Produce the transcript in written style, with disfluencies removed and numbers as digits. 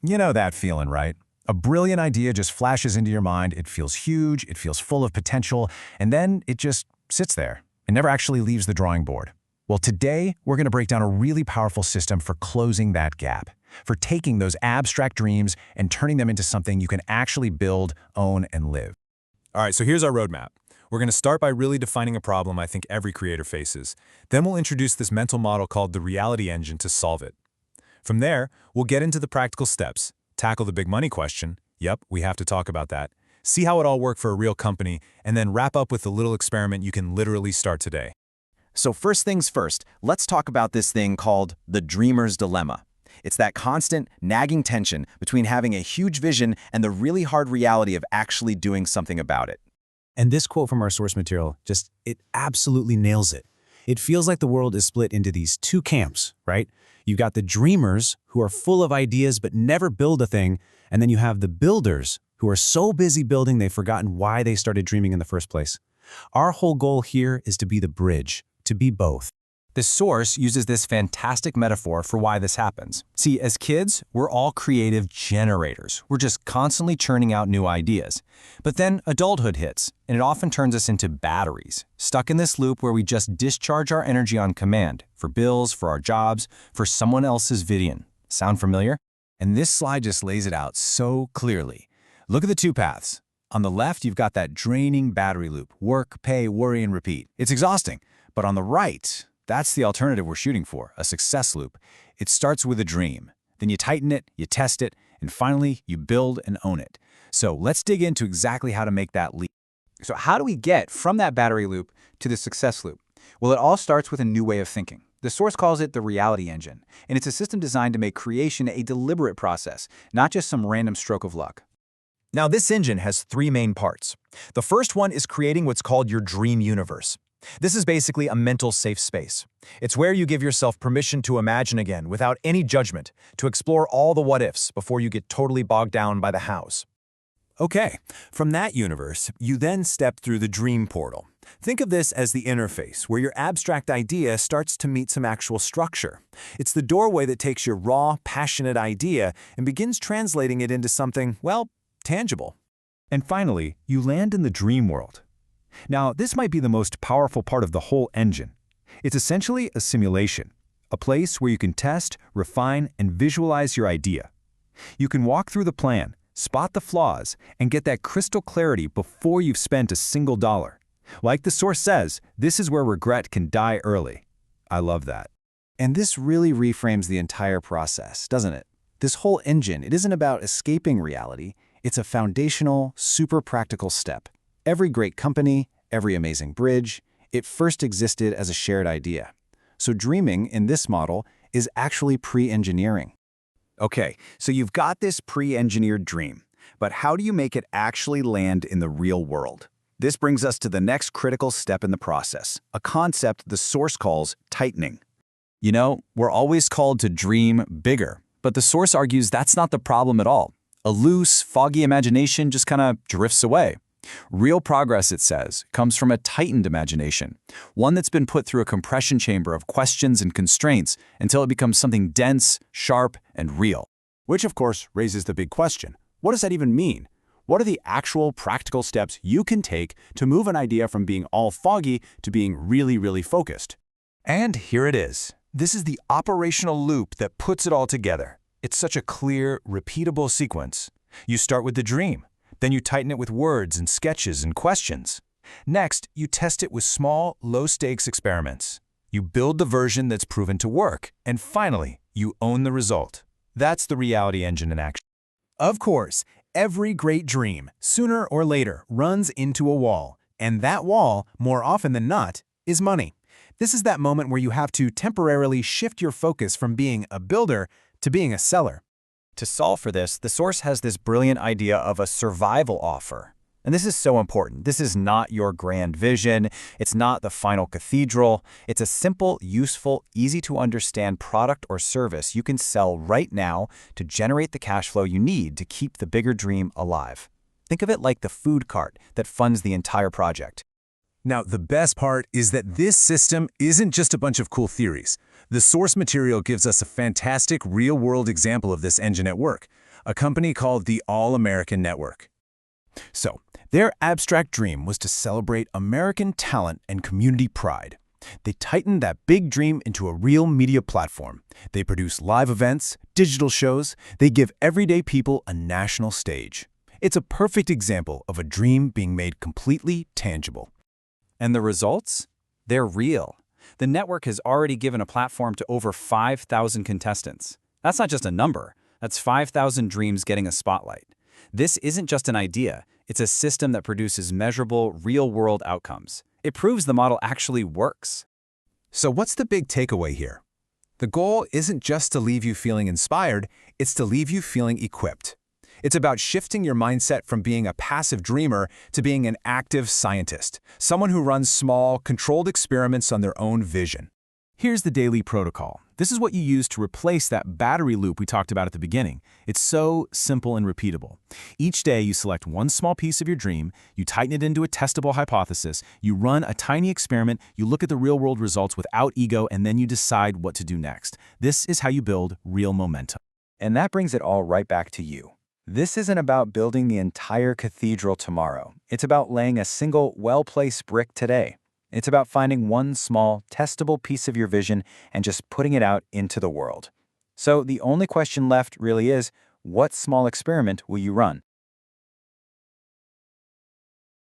You know that feeling, right? A brilliant idea just flashes into your mind, it feels huge, it feels full of potential, and then it just sits there. It never actually leaves the drawing board. Well, today, we're going to break down a really powerful system for closing that gap, for taking those abstract dreams and turning them into something you can actually build, own, and live. All right, so here's our roadmap. We're going to start by really defining a problem I think every creator faces. Then we'll introduce this mental model called the reality engine to solve it. From there, we'll get into the practical steps, tackle the big money question, yep, we have to talk about that, see how it all worked for a real company, and then wrap up with a little experiment you can literally start today. So first things first, let's talk about this thing called the dreamer's dilemma. It's that constant, nagging tension between having a huge vision and the really hard reality of actually doing something about it. And this quote from our source material it absolutely nails it. It feels like the world is split into these two camps, right? You've got the dreamers who are full of ideas but never build a thing, and then you have the builders who are so busy building they've forgotten why they started dreaming in the first place. Our whole goal here is to be the bridge, to be both. The source uses this fantastic metaphor for why this happens. See, as kids, we're all creative generators. We're just constantly churning out new ideas. But then adulthood hits, and it often turns us into batteries, stuck in this loop where we just discharge our energy on command, for bills, for our jobs, for someone else's vision. Sound familiar? And this slide just lays it out so clearly. Look at the two paths. On the left, you've got that draining battery loop, work, pay, worry, and repeat. It's exhausting. But on the right, that's the alternative we're shooting for, a success loop. It starts with a dream. Then you tighten it, you test it, and finally, you build and own it. So let's dig into exactly how to make that leap. So how do we get from that battery loop to the success loop? Well, it all starts with a new way of thinking. The source calls it the reality engine, and it's a system designed to make creation a deliberate process, not just some random stroke of luck. Now, this engine has three main parts. The first one is creating what's called your dream universe. This is basically a mental safe space. It's where you give yourself permission to imagine again without any judgment, to explore all the what-ifs before you get totally bogged down by the hows. Okay, from that universe, you then step through the dream portal. Think of this as the interface where your abstract idea starts to meet some actual structure. It's the doorway that takes your raw, passionate idea and begins translating it into something, well, tangible. And finally, you land in the dream world. Now, this might be the most powerful part of the whole engine. It's essentially a simulation, a place where you can test, refine, and visualize your idea. You can walk through the plan, spot the flaws, and get that crystal clarity before you've spent a single dollar. Like the source says, this is where regret can die early. I love that. And this really reframes the entire process, doesn't it? This whole engine, it isn't about escaping reality. It's a foundational, super practical step. Every great company, every amazing bridge, it first existed as a shared idea. So dreaming, in this model, is actually pre-engineering. Okay, so you've got this pre-engineered dream, but how do you make it actually land in the real world? This brings us to the next critical step in the process, a concept the source calls tightening. You know, we're always called to dream bigger, but the source argues that's not the problem at all. A loose, foggy imagination just kind of drifts away. Real progress, it says, comes from a tightened imagination, one that's been put through a compression chamber of questions and constraints until it becomes something dense, sharp, and real. Which, of course, raises the big question. What does that even mean? What are the actual practical steps you can take to move an idea from being all foggy to being really, really focused? And here it is. This is the operational loop that puts it all together. It's such a clear, repeatable sequence. You start with the dream. Then you tighten it with words and sketches and questions. Next, you test it with small, low-stakes experiments. You build the version that's proven to work. And finally, you own the result. That's the reality engine in action. Of course, every great dream, sooner or later, runs into a wall. And that wall, more often than not, is money. This is that moment where you have to temporarily shift your focus from being a builder to being a seller. To solve for this, the source has this brilliant idea of a survival offer. And this is so important. This is not your grand vision. It's not the final cathedral. It's a simple, useful, easy-to-understand product or service you can sell right now to generate the cash flow you need to keep the bigger dream alive. Think of it like the food cart that funds the entire project. Now, the best part is that this system isn't just a bunch of cool theories. The source material gives us a fantastic real-world example of this engine at work. a company called the All-American Network. So, their abstract dream was to celebrate American talent and community pride. They tightened that big dream into a real media platform. They produce live events, digital shows. They give everyday people a national stage. It's a perfect example of a dream being made completely tangible. And the results? They're real. The network has already given a platform to over 5,000 contestants. That's not just a number. That's 5,000 dreams getting a spotlight. This isn't just an idea. It's a system that produces measurable, real-world outcomes. It proves the model actually works. So what's the big takeaway here? The goal isn't just to leave you feeling inspired, it's to leave you feeling equipped. It's about shifting your mindset from being a passive dreamer to being an active scientist, someone who runs small, controlled experiments on their own vision. Here's the daily protocol. This is what you use to replace that battery loop we talked about at the beginning. It's so simple and repeatable. Each day, you select one small piece of your dream, you tighten it into a testable hypothesis, you run a tiny experiment, you look at the real-world results without ego, and then you decide what to do next. This is how you build real momentum. And that brings it all right back to you. This isn't about building the entire cathedral tomorrow. It's about laying a single, well-placed brick today. It's about finding one small, testable piece of your vision and just putting it out into the world. So the only question left really is, what small experiment will you run?